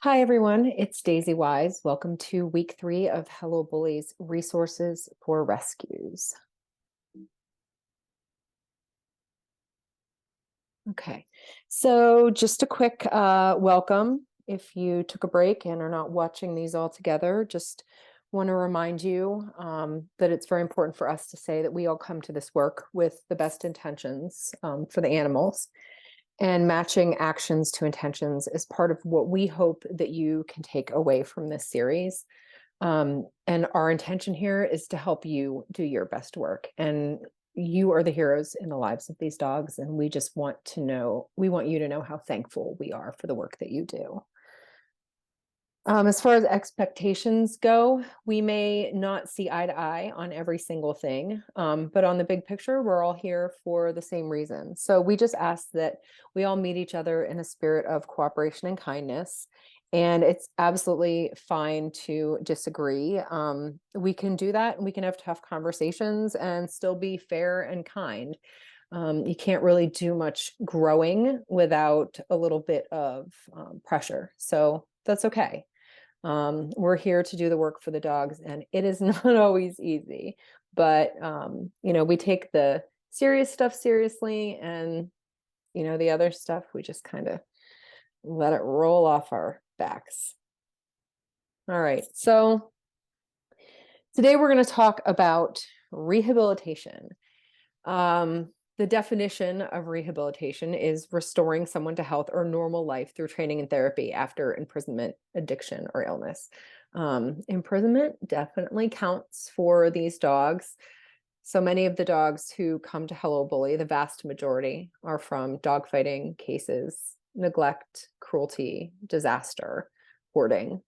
Hi, everyone. It's Daisy Wise. Welcome to week 3 of Hello Bullies Resources for Rescues. Okay, so just a quick welcome. If you took a break and are not watching these all together, just want to remind you that it's very important for us to say that we all come to this work with the best intentions for the animals. And matching actions to intentions is part of what we hope that you can take away from this series. And our intention here is to help you do your best work. And you are the heroes in the lives of these dogs. And we just want to know, we want you to know how thankful we are for the work that you do. As far as expectations go, we may not see eye to eye on every single thing, but on the big picture, we're all here for the same reason. So we just ask that we all meet each other in a spirit of cooperation and kindness. And it's absolutely fine to disagree. We can do that, and we can have tough conversations and still be fair and kind. You can't really do much growing without a little bit of pressure. So that's okay. We're here to do the work for the dogs, and it is not always easy, but we take the serious stuff seriously, and the other stuff, we just kind of let it roll off our backs. All right, so today we're going to talk about rehabilitation. The definition of rehabilitation is restoring someone to health or normal life through training and therapy after imprisonment, addiction, or illness. Imprisonment definitely counts for these dogs. So many of the dogs who come to Hello Bully, the vast majority, are from dogfighting cases, neglect, cruelty, disaster, hoarding.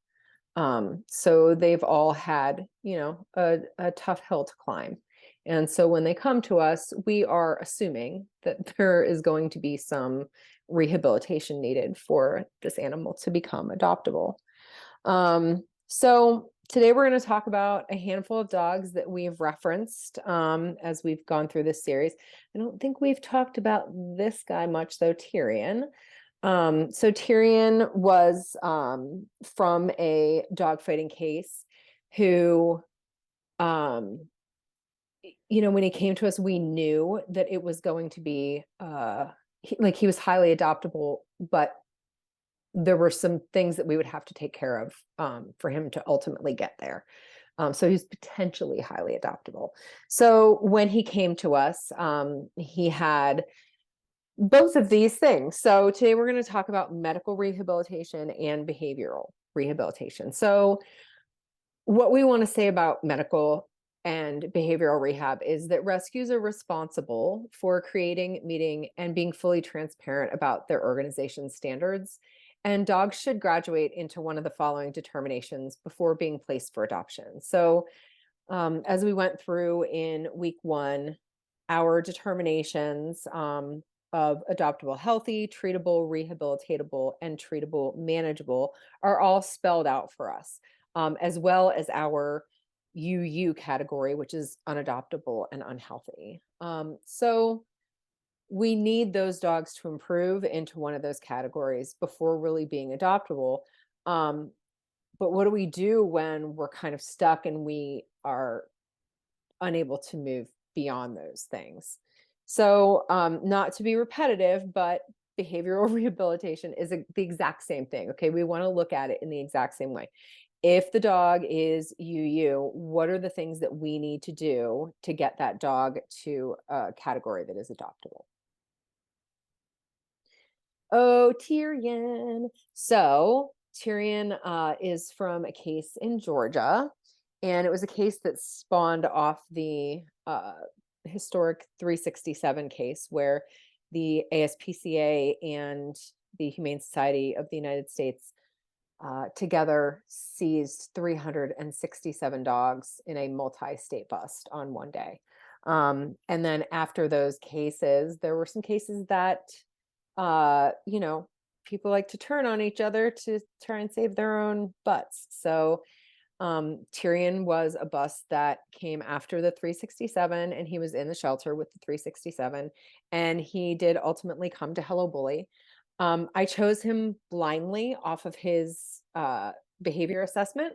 So they've all had, a tough hill to climb. And so when they come to us, we are assuming that there is going to be some rehabilitation needed for this animal to become adoptable. So today we're going to talk about a handful of dogs that we've referenced as we've gone through this series. I don't think we've talked about this guy much, though, Tyrion. So Tyrion was from a dogfighting case who, when he came to us, we knew that it was going to be he was highly adoptable, but there were some things that we would have to take care of for him to ultimately get there. So he's potentially highly adoptable. So when he came to us, he had both of these things. So today we're going to talk about medical rehabilitation and behavioral rehabilitation. So what we want to say about medical and behavioral rehab is that rescues are responsible for creating, meeting, and being fully transparent about their organization's standards. And dogs should graduate into one of the following determinations before being placed for adoption. So as we went through in week 1, our determinations of adoptable healthy, treatable, rehabilitatable, and treatable manageable are all spelled out for us, as well as our UU category, which is unadoptable and unhealthy. So we need those dogs to improve into one of those categories before really being adoptable. But what do we do when we're kind of stuck and we are unable to move beyond those things? So not to be repetitive, but behavioral rehabilitation is the exact same thing. Okay, we want to look at it in the exact same way. If the dog is UU, what are the things that we need to do to get that dog to a category that is adoptable? Oh, Tyrion. So Tyrion is from a case in Georgia, and it was a case that spawned off the historic 367 case where the ASPCA and the Humane Society of the United States together seized 367 dogs in a multi-state bust on one day. And then after those cases, there were some cases that people like to turn on each other to try and save their own butts. So Tyrion was a bus that came after the 367, and he was in the shelter with the 367, and he did ultimately come to Hello Bully. I chose him blindly off of his behavior assessment.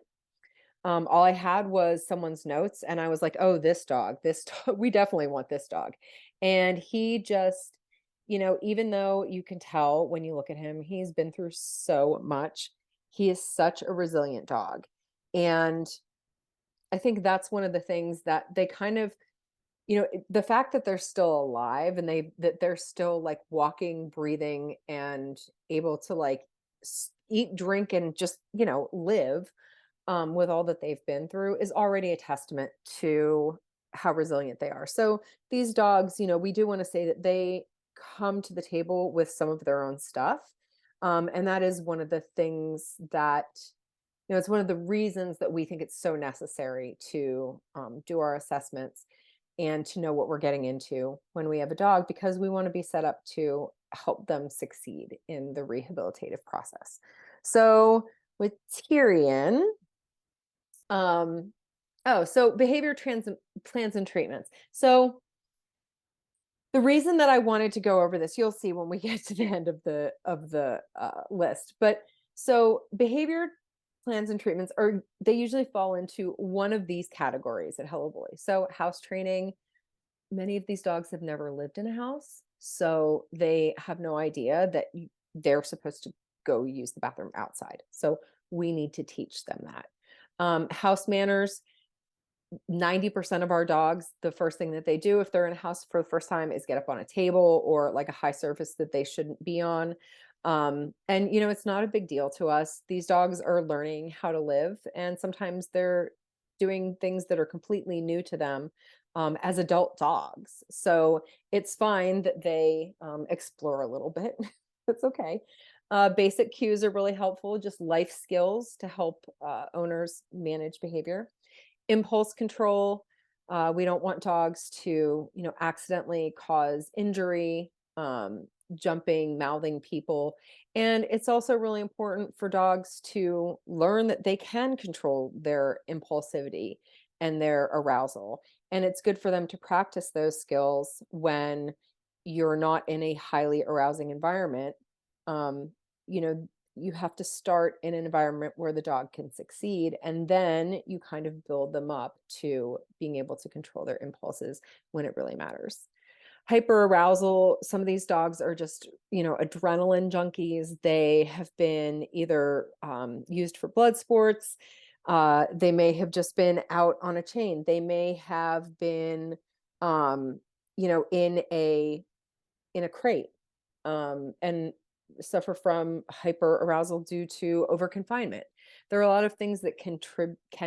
All I had was someone's notes, and I was like, "Oh, this dog, we definitely want this dog." And he just, even though you can tell when you look at him, he's been through so much. He is such a resilient dog. And I think that's one of the things that they kind of, the fact that they're still alive and that they're still like walking, breathing, and able to like eat, drink, and just, live with all that they've been through is already a testament to how resilient they are. So these dogs, we do want to say that they come to the table with some of their own stuff. And that is one of the things that, it's one of the reasons that we think it's so necessary to do our assessments and to know what we're getting into when we have a dog, because we want to be set up to help them succeed in the rehabilitative process. So with Tyrion, um, so behavior plans and treatments. So the reason that I wanted to go over this, you'll see when we get to the end of the list. But so behavior plans and treatments they usually fall into one of these categories at Hello Bully. So house training. Many of these dogs have never lived in a house, so they have no idea that they're supposed to go use the bathroom outside. So we need to teach them that. House manners. 90% of our dogs, the first thing that they do if they're in a house for the first time is get up on a table or like a high surface that they shouldn't be on. And it's not a big deal to us. These dogs are learning how to live, and sometimes they're doing things that are completely new to them as adult dogs. So it's fine that they explore a little bit. That's okay. Basic cues are really helpful, just life skills to help owners manage behavior. Impulse control. We don't want dogs to, accidentally cause injury, jumping, mouthing people. And it's also really important for dogs to learn that they can control their impulsivity and their arousal. And it's good for them to practice those skills when you're not in a highly arousing environment. Um, you know, you have to start in an environment where the dog can succeed, and then you kind of build them up to being able to control their impulses when it really matters. Hyperarousal. Some of these dogs are just, adrenaline junkies. They have been either used for blood sports. They may have just been out on a chain. They may have been, in a crate, and suffer from hyperarousal due to over confinement. There are a lot of things that can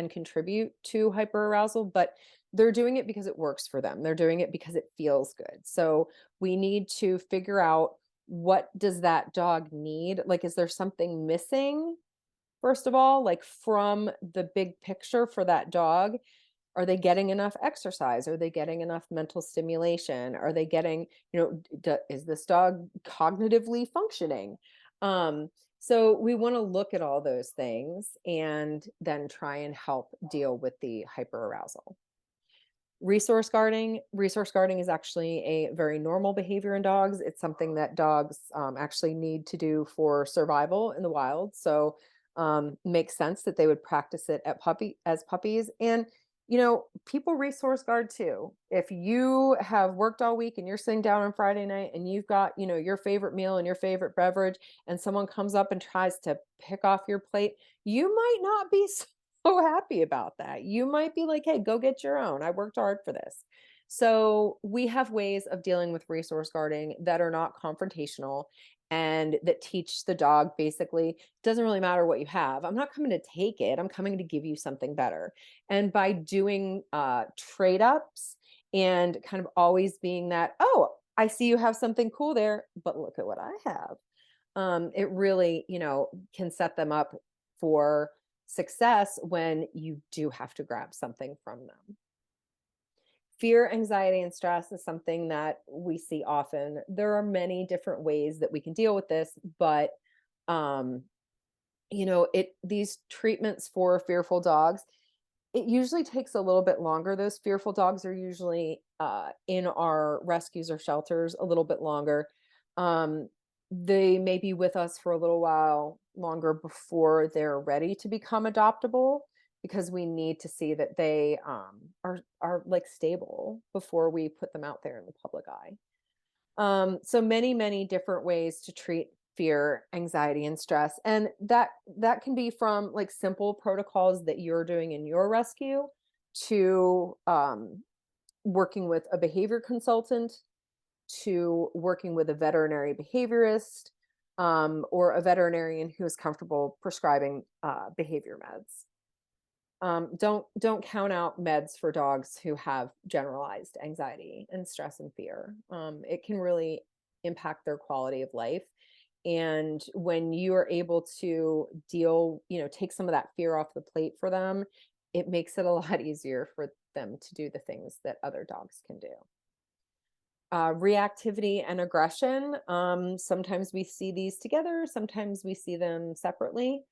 contribute to hyperarousal, but they're doing it because it works for them. They're doing it because it feels good. So we need to figure out, what does that dog need? Like, is there something missing, first of all, like from the big picture for that dog? Are they getting enough exercise? Are they getting enough mental stimulation? Are they getting, is this dog cognitively functioning? So we want to look at all those things and then try and help deal with the hyperarousal. Resource guarding is actually a very normal behavior in dogs. It's something that dogs actually need to do for survival in the wild. So makes sense that they would practice it as puppies. And people resource guard too. If you have worked all week and you're sitting down on Friday night and you've got, your favorite meal and your favorite beverage, and someone comes up and tries to pick off your plate, you might not be so happy about that. You might be like, hey, go get your own. I worked hard for this. So we have ways of dealing with resource guarding that are not confrontational and that teach the dog, basically, it doesn't really matter what you have. I'm not coming to take it. I'm coming to give you something better. And by doing trade ups and kind of always being that, oh, I see you have something cool there, but look at what I have. It really, can set them up for success when you do have to grab something from them. Fear, anxiety, and stress is something that we see often. There are many different ways that we can deal with this, but um, these treatments for fearful dogs, it usually takes a little bit longer. Those fearful dogs are usually in our rescues or shelters a little bit longer. they may be with us for a little while longer before they're ready to become adoptable, because we need to see that they are like stable before we put them out there in the public eye. So many different ways to treat fear, anxiety, and stress. And that can be from like simple protocols that you're doing in your rescue to working with a behavior consultant, to working with a veterinary behaviorist, or a veterinarian who is comfortable prescribing behavior meds. Don't count out meds for dogs who have generalized anxiety and stress and fear. It can really impact their quality of life. And when you are able to deal, take some of that fear off the plate for them, it makes it a lot easier for them to do the things that other dogs can do. Reactivity and aggression. Sometimes we see these together, sometimes we see them separately.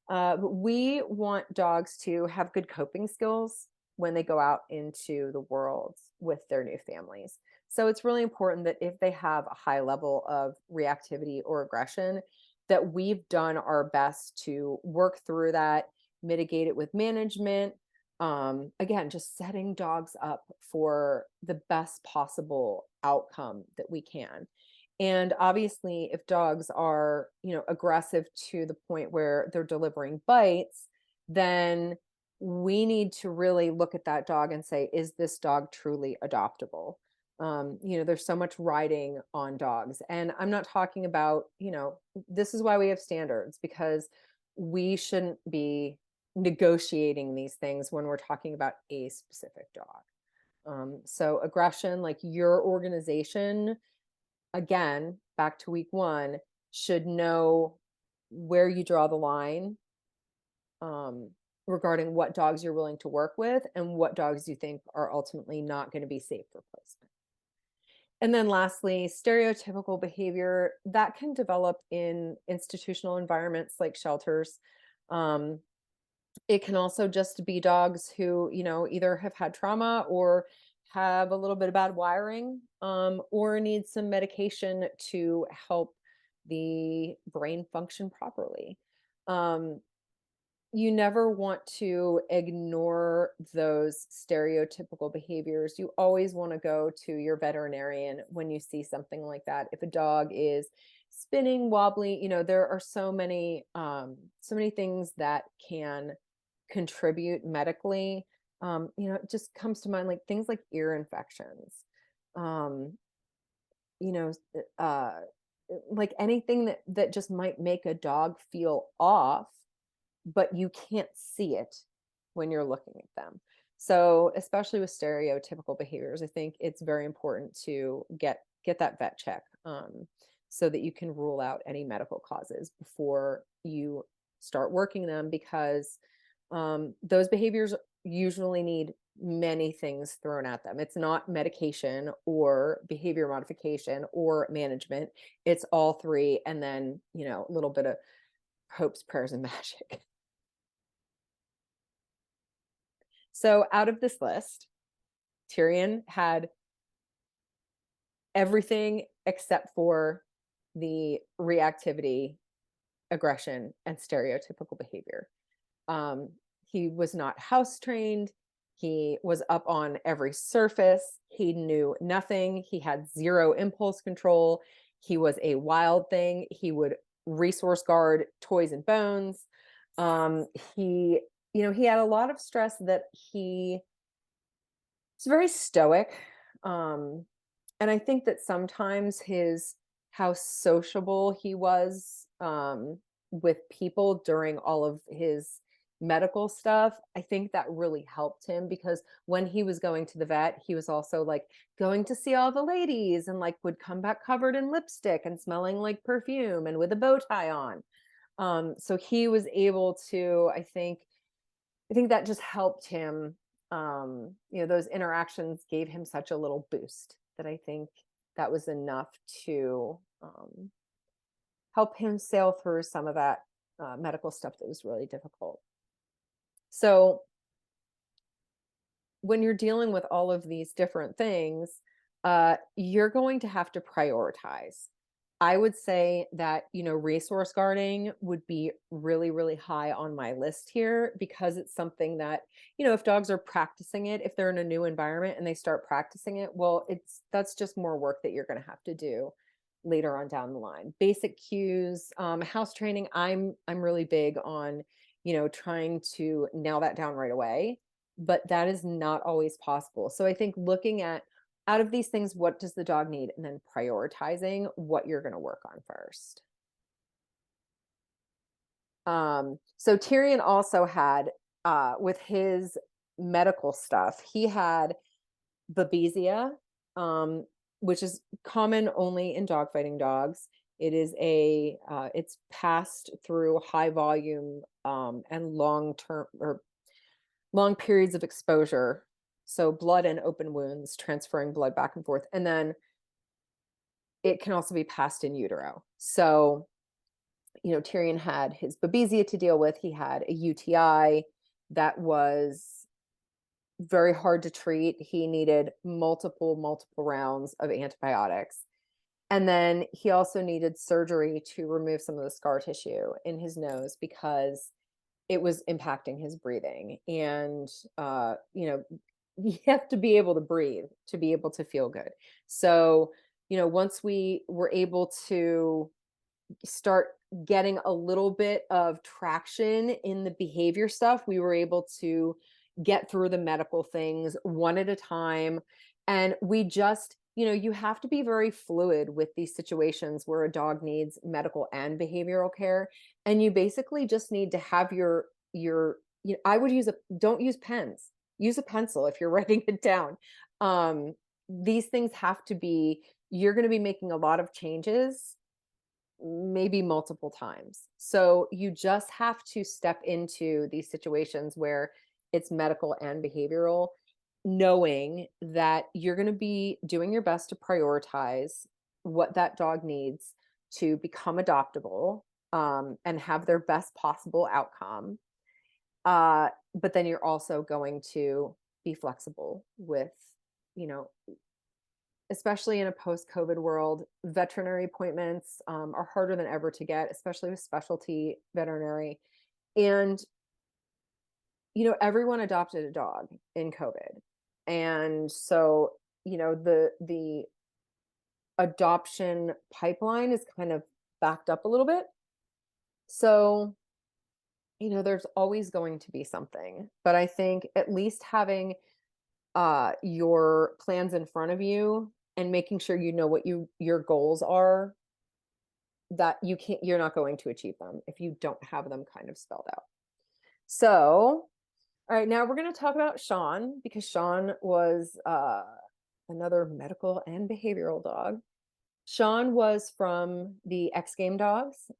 But we want dogs to have good coping skills when they go out into the world with their new families. So it's really important that if they have a high level of reactivity or aggression, that we've done our best to work through that, mitigate it with management. Again, just setting dogs up for the best possible outcome that we can. And obviously, if dogs are, aggressive to the point where they're delivering bites, then we need to really look at that dog and say, is this dog truly adoptable? There's so much riding on dogs. And I'm not talking about, this is why we have standards, because we shouldn't be negotiating these things when we're talking about a specific dog. So aggression, like your organization, again, back to week one, should know where you draw the line, regarding what dogs you're willing to work with and what dogs you think are ultimately not going to be safe for placement. And then lastly, stereotypical behavior that can develop in institutional environments like shelters. Um, it can also just be dogs who, either have had trauma or have a little bit of bad wiring, or need some medication to help the brain function properly. Um, you never want to ignore those stereotypical behaviors. You always want to go to your veterinarian when you see something like that. If a dog is spinning, wobbly, there are so many things that can contribute medically. It just comes to mind like things like ear infections. Um, you know, uh, like anything that just might make a dog feel off, but you can't see it when you're looking at them. So, especially with stereotypical behaviors, I think it's very important to get that vet check, so that you can rule out any medical causes before you start working them, because those behaviors usually need many things thrown at them. It's not medication or behavior modification or management. It's all three, and then, a little bit of hopes, prayers, and magic. So out of this list, Tyrion had everything except for the reactivity, aggression, and stereotypical behavior. Um, he was not house trained. He was up on every surface. He knew nothing. He had zero impulse control. He was a wild thing. He would resource guard toys and bones. Um, he, he had a lot of stress that he was very stoic. Um, and I think that sometimes how sociable he was, with people during all of his medical stuff, I think that really helped him, because when he was going to the vet, he was also like going to see all the ladies and like would come back covered in lipstick and smelling like perfume and with a bow tie on. So he was able to, I think that just helped him. Those interactions gave him such a little boost that I think that was enough to help him sail through some of that medical stuff that was really difficult. So when you're dealing with all of these different things, you're going to have to prioritize. I would say that, resource guarding would be really, really high on my list here because it's something that, if dogs are practicing it, if they're in a new environment and they start practicing it, well, that's just more work that you're going to have to do later on down the line. Basic cues, house training. I'm really big on, trying to nail that down right away, but that is not always possible. So I think looking at out of these things, what does the dog need? And then prioritizing what you're going to work on first. So Tyrion also had, with his medical stuff, he had babesia, um, which is common only in dogfighting dogs. It's passed through high volume, and long term or long periods of exposure. So blood and open wounds, transferring blood back and forth. And then it can also be passed in utero. So, Tyrion had his babesia to deal with. He had a UTI that was very hard to treat. He needed multiple rounds of antibiotics. And then he also needed surgery to remove some of the scar tissue in his nose because it was impacting his breathing. And, you have to be able to breathe to be able to feel good. So, once we were able to start getting a little bit of traction in the behavior stuff, we were able to get through the medical things one at a time. And we just, you have to be very fluid with these situations where a dog needs medical and behavioral care. And you basically just need to have I would don't use pens, use a pencil if you're writing it down. These things have to be, you're going to be making a lot of changes maybe multiple times. So you just have to step into these situations where it's medical and behavioral, knowing that you're going to be doing your best to prioritize what that dog needs to become adoptable, and have their best possible outcome. But then you're also going to be flexible with, you know, especially in a post-COVID world, veterinary appointments are harder than ever to get, especially with specialty veterinary. And, everyone adopted a dog in COVID. And so, the adoption pipeline is kind of backed up a little bit. So, there's always going to be something. But I think at least having your plans in front of you and making sure you know what your goals are, that you're not going to achieve them if you don't have them kind of spelled out. So, all right, now we're going to talk about Sean, because Sean was another medical and behavioral dog. Sean was from the X Game dogs.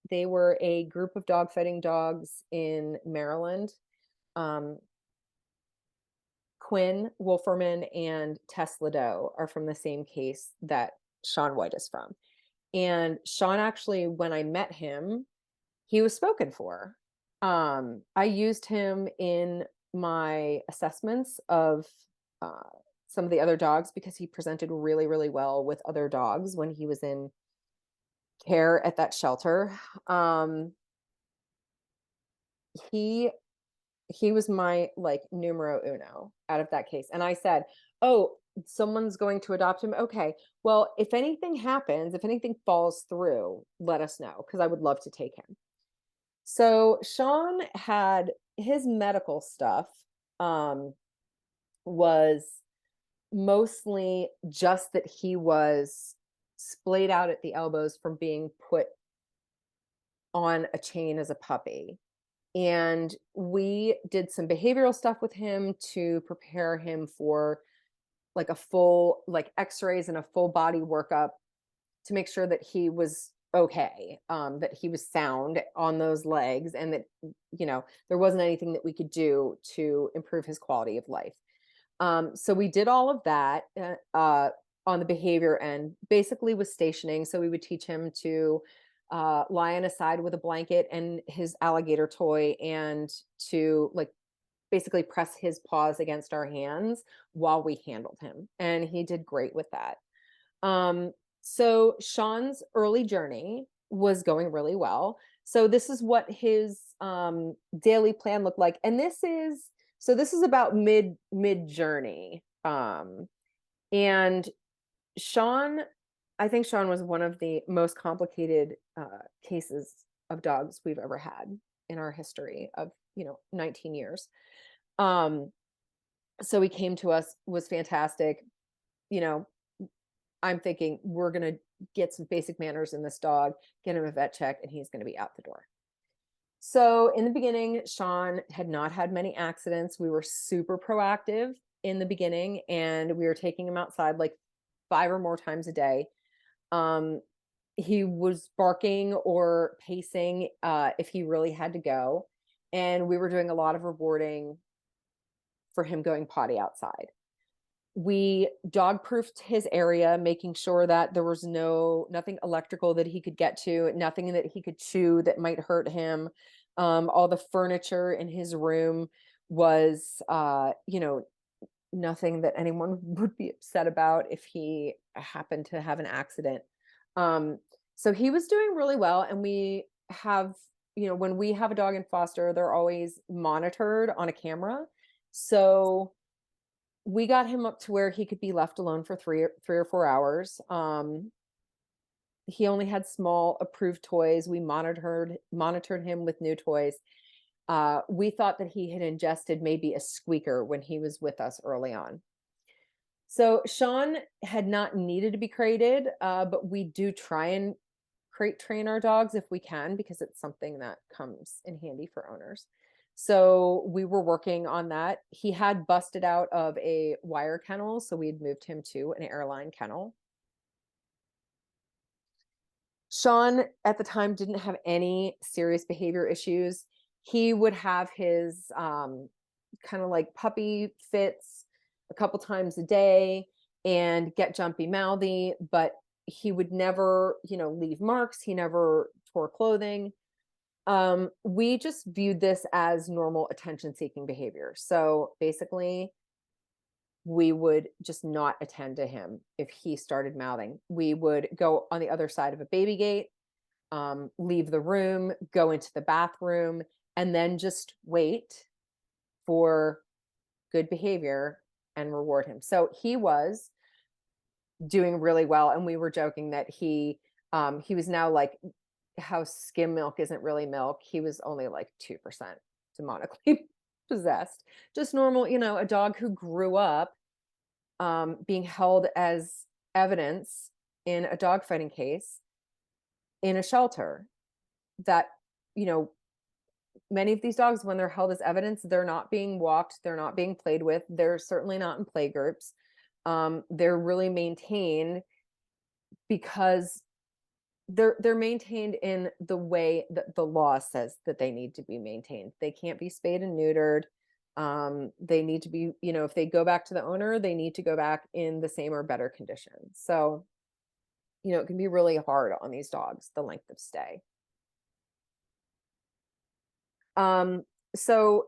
They were a group of dog fighting dogs in Maryland. Quinn Wolferman and Tess Ladeau are from the same case that Sean White is from. And Sean, actually, when I met him, he was spoken for. I used him in my assessments of some of the other dogs because he presented really, really well with other dogs when he was in care at that shelter. He was my like numero uno out of that case. And I said, oh, someone's going to adopt him. Okay. Well, if anything happens, if anything falls through, let us know, because I would love to take him. So Sean had his medical stuff, was mostly just that he was splayed out at the elbows from being put on a chain as a puppy. And we did some behavioral stuff with him to prepare him for like a full like x-rays and a full body workup to make sure that he was okay, that he was sound on those legs, and that there wasn't anything that we could do to improve his quality of life. So we did all of that on the behavior end, basically with stationing. So we would teach him to lie on his side with a blanket and his alligator toy, and to like basically press his paws against our hands while we handled him. And he did great with that. So Sean's early journey was going really well. So this is what his daily plan looked like. And this is about mid journey. And Sean, I think Sean was one of the most complicated cases of dogs we've ever had in our history of, 19 years. Um, so he came to us, was fantastic. You know, I'm thinking we're going to get some basic manners in this dog, get him a vet check, and he's going to be out the door. So in the beginning, Sean had not had many accidents. We were super proactive in the beginning, and we were taking him outside like 5 or more times a day. He was barking or pacing if he really had to go. And we were doing a lot of rewarding for him going potty outside. We dog proofed his area, making sure that there was nothing electrical that he could get to, nothing that he could chew that might hurt him. All the furniture in his room was, nothing that anyone would be upset about if he happened to have an accident. Um, so he was doing really well. And we have, when we have a dog in foster, they're always monitored on a camera. So we got him up to where he could be left alone for 3 or 4 hours. He only had small approved toys. We monitored him with new toys. We thought that he had ingested maybe a squeaker when he was with us early on. So Sean had not needed to be crated, but we do try and crate train our dogs if we can, because it's something that comes in handy for owners. So we were working on that. He had busted out of a wire kennel, so we had moved him to an airline kennel. Sean at the time didn't have any serious behavior issues. He would have his kind of like puppy fits a couple times a day and get jumpy mouthy, but he would never, leave marks. He never tore clothing. We just viewed this as normal attention seeking behavior. So basically, we would just not attend to him if he started mouthing. We would go on the other side of a baby gate, leave the room, go into the bathroom, and then just wait for good behavior and reward him. So he was doing really well. And we were joking that he was now like how skim milk isn't really milk. He was only like 2% demonically possessed. Just normal, a dog who grew up being held as evidence in a dogfighting case in a shelter. That, many of these dogs, when they're held as evidence, they're not being walked, they're not being played with, they're certainly not in play groups. They're really maintained because they're maintained in the way that the law says that they need to be maintained. They can't be spayed and neutered. They need to be, if they go back to the owner, they need to go back in the same or better condition. So, it can be really hard on these dogs, the length of stay. So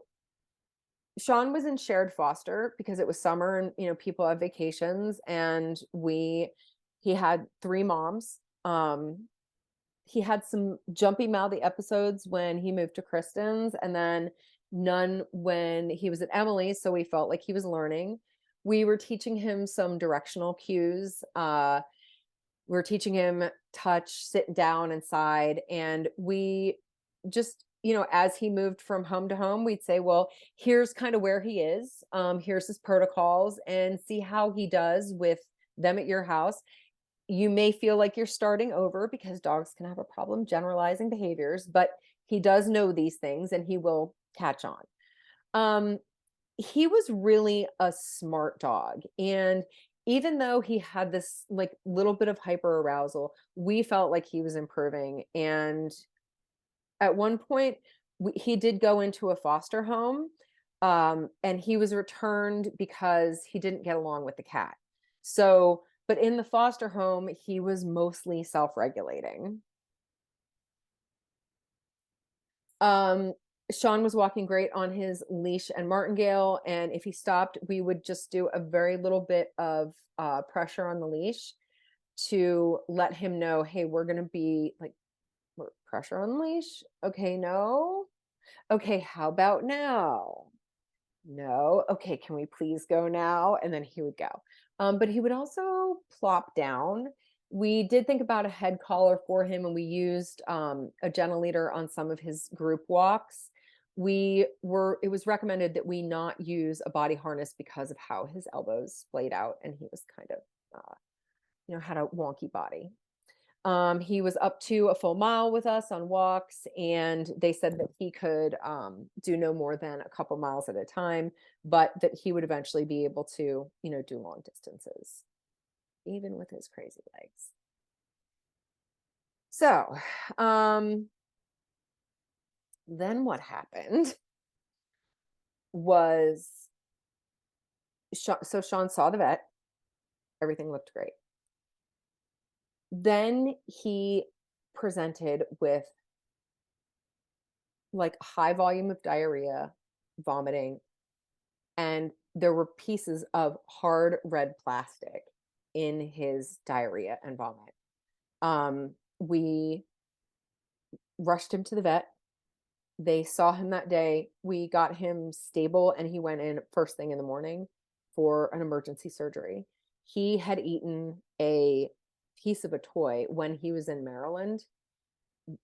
Sean was in shared foster because it was summer and, people have vacations, and he had 3 moms. He had some jumpy mouthy episodes when he moved to Kristen's, and then none when he was at Emily's. So we felt like he was learning. We were teaching him some directional cues. We were teaching him touch, sit down inside. And we just, as he moved from home to home, we'd say, well, here's kind of where he is. Here's his protocols, and see how he does with them at your house. You may feel like you're starting over because dogs can have a problem generalizing behaviors, but he does know these things and he will catch on. He was really a smart dog. And even though he had this like little bit of hyper arousal, we felt like he was improving. And at one point, he did go into a foster home, and he was returned because he didn't get along with the cat. So, but in the foster home, he was mostly self-regulating. Sean was walking great on his leash and martingale, and if he stopped, we would just do a very little bit of pressure on the leash. to let him know, hey, we're going to be like, we're pressure on leash. Okay, no. Okay, how about now? No. Okay, can we please go now? And then he would go. But he would also plop down. We did think about a head collar for him, and we used a gentle leader on some of his group walks. It was recommended that we not use a body harness because of how his elbows splayed out, and he was kind of, had a wonky body. He was up to a full mile with us on walks, and they said that he could do no more than a couple miles at a time, but that he would eventually be able to, do long distances, even with his crazy legs. So, then what happened was, so Sean saw the vet, everything looked great. Then he presented with like high volume of diarrhea, vomiting, and there were pieces of hard red plastic in his diarrhea and vomit. We rushed him to the vet. They saw him that day. We got him stable, and he went in first thing in the morning for an emergency surgery. He had eaten a piece of a toy when he was in Maryland.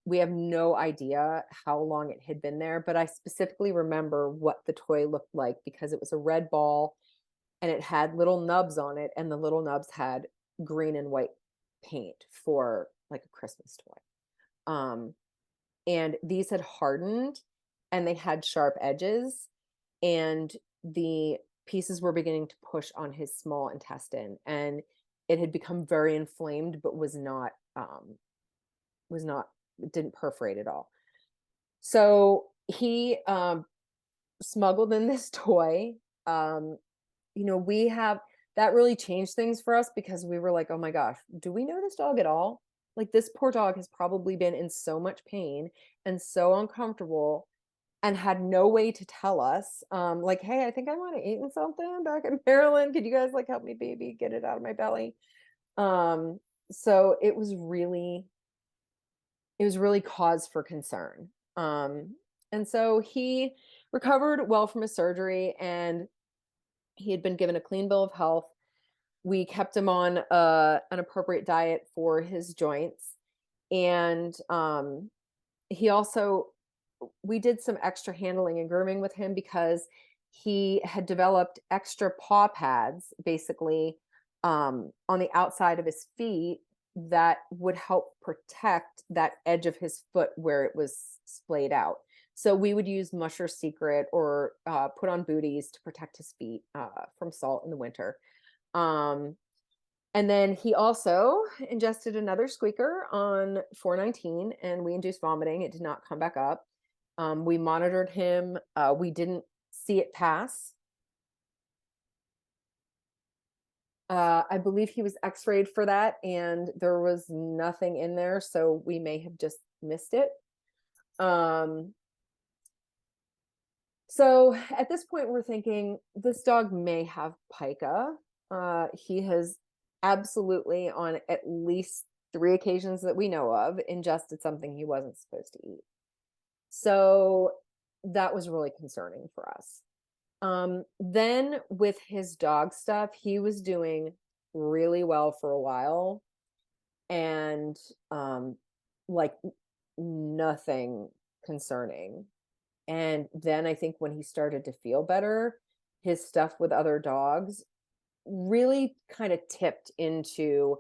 We have no idea how long it had been there, but I specifically remember what the toy looked like because it was a red ball and it had little nubs on it, and the little nubs had green and white paint for like a Christmas toy. And these had hardened and they had sharp edges, and the pieces were beginning to push on his small intestine, and it had become very inflamed, but it didn't perforate at all. So he smuggled in this toy. We have that really changed things for us because we were like, oh my gosh, do we know this dog at all? Like, this poor dog has probably been in so much pain and so uncomfortable and had no way to tell us, like, hey, I think I might have eaten something back in Maryland. Could you guys like help me, baby, get it out of my belly? So it was really cause for concern. And so he recovered well from his surgery, and he had been given a clean bill of health. We kept him on an appropriate diet for his joints. And he also, we did some extra handling and grooming with him because he had developed extra paw pads, basically, on the outside of his feet that would help protect that edge of his foot where it was splayed out. So we would use Musher Secret or put on booties to protect his feet from salt in the winter. And then he also ingested another squeaker on 4/19, and we induced vomiting. It did not come back up. We monitored him. We didn't see it pass. I believe he was x-rayed for that, and there was nothing in there, so we may have just missed it. So at this point, we're thinking this dog may have pica. He has absolutely, on at least 3 occasions that we know of, ingested something he wasn't supposed to eat. So that was really concerning for us. Then with his dog stuff, he was doing really well for a while, and like nothing concerning. And then I think when he started to feel better, his stuff with other dogs really kind of tipped into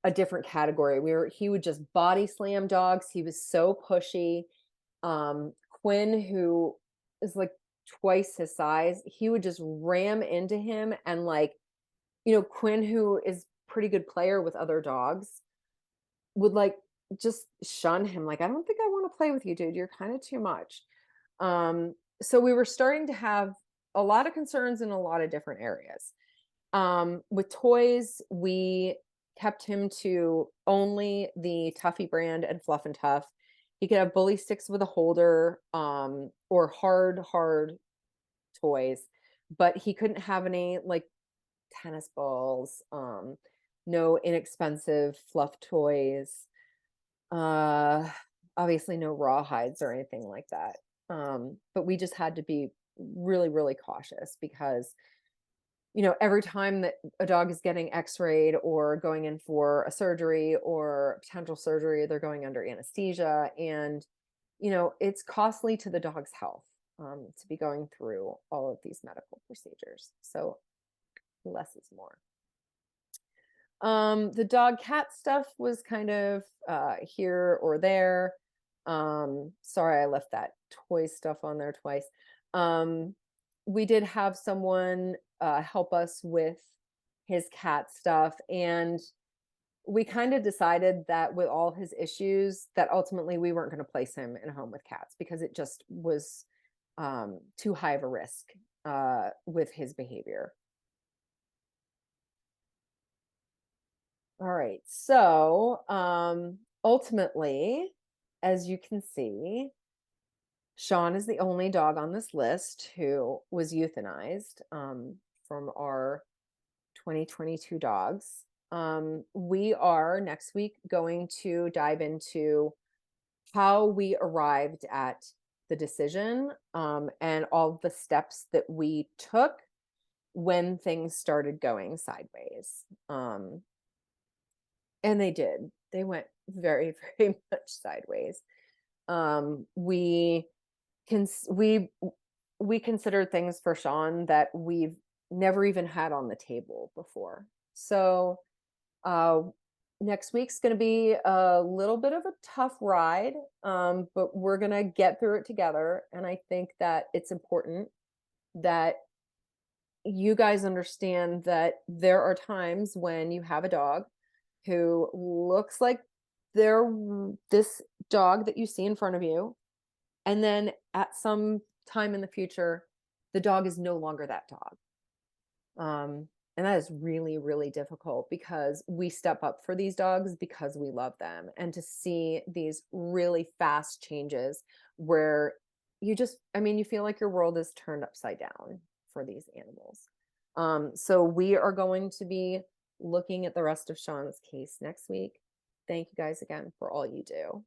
a different category. He would just body slam dogs. He was so pushy. Quinn, who is like twice his size, he would just ram into him, and like, Quinn, who is pretty good player with other dogs, would like just shun him. Like, I don't think I want to play with you, dude. You're kind of too much. So we were starting to have a lot of concerns in a lot of different areas. With toys, we kept him to only the Tuffy brand and Fluff and Tough. He could have bully sticks with a holder, or hard toys, but he couldn't have any like tennis balls, no inexpensive fluff toys, uh, obviously no rawhides or anything like that. But we just had to be really, really cautious because, every time that a dog is getting x-rayed or going in for a surgery or potential surgery, they're going under anesthesia. And, it's costly to the dog's health to be going through all of these medical procedures. So less is more. The dog cat stuff was kind of here or there. Sorry, I left that toy stuff on there twice. Um, we did have someone help us with his cat stuff, and we kind of decided that with all his issues, that ultimately we weren't going to place him in a home with cats because it just was too high of a risk with his behavior. All right. So, ultimately, as you can see, Sean is the only dog on this list who was euthanized from our 2022 dogs. We are next week going to dive into how we arrived at the decision and all the steps that we took when things started going sideways. And they did. They went very, very much sideways. We can we considered things for Sean that we've never even had on the table before. So uh, next week's going to be a little bit of a tough ride, but we're going to get through it together. And I think that it's important that you guys understand that there are times when you have a dog who looks like they're this dog that you see in front of you. And then at some time in the future, the dog is no longer that dog. And that is really, really difficult because we step up for these dogs because we love them. And to see these really fast changes where you feel like your world is turned upside down for these animals. So we are going to be looking at the rest of Sean's case next week. Thank you guys again for all you do.